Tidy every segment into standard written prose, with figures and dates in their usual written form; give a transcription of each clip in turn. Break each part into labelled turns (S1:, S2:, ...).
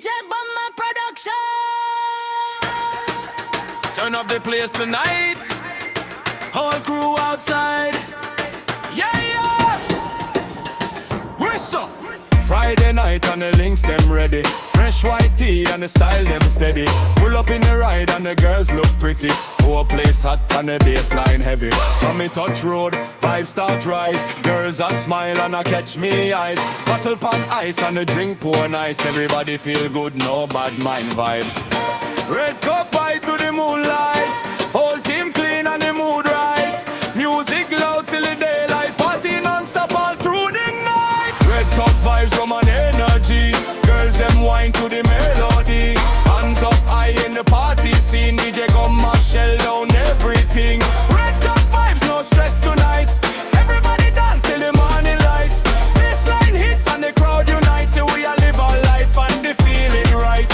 S1: DJBUMMA Production.
S2: Turn up the place tonight. Whole crew outside. Yeah, yeah. Whistle. Friday night and the links them ready. Fresh white tee and the style them steady. Pull up in the ride and the girls look pretty. Whole place hot and the bassline heavy. From me touch road, vibes start rise. Girls a smile and a catch me eyes. Bottle pan ice and the drink pour nice. Everybody feel good, no bad mind vibes. Red cup high to the moonlight. Whole team clean and the mood right. Music loud till the daylight. Party non-stop all through the night. Red cup vibes from an energy. Girls them wine to the melody. Hands up high in the party scene. DJ come and shell down everything. Red cup vibes, no stress tonight. Everybody dance till the morning light. Bassline hits and the crowd unite. Till we all live our life and the feeling right.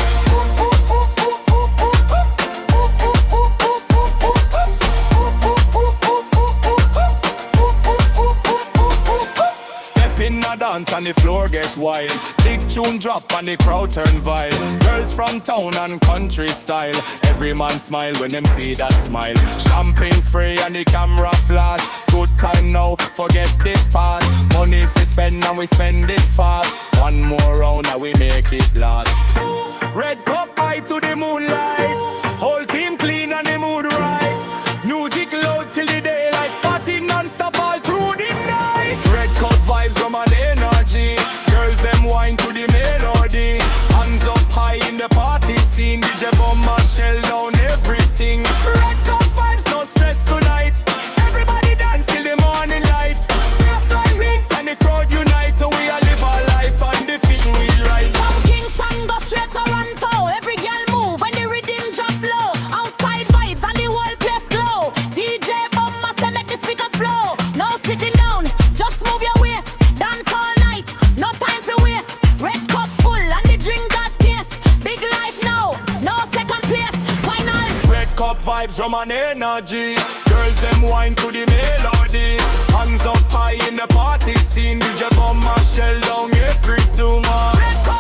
S2: In a dance and the floor gets wild. Big tune drop and the crowd turn wild. Girls from town and country style. Every man smile when them see that smile. Champagne spray and the camera flash. Good time now, forget the past. Money if we spend and we spend it fast. One more round and we make it last. Red cup high to the moonlight. Whole team clean and the mood right. Music loud till the daylight. Party non-stop all through the night. Red cup vibes from an energy. Girls them wine to the melody. Hands up high in the party scene. DJBUMMA shell down everything. Red cup vibes, no stress tonight. Everybody dance till the morning light. Bassline hits and the crowd unite. So we all live our life and the feeling we right.
S1: From Kingston go straight to Toronto. Every girl move and the rhythm drop low. Outside vibes and the whole place glow. DJBUMMA say make the speakers blow. No sitting down, just move your waist. Dance all night, no time for waste. Red cup full and the drink got taste. Big life now, no second place. Final.
S2: Red cup vibes from an energy. Girls them wine to the melody. Hands up high in the party scene. DJBUMMA shell down every tumor.
S1: Red cup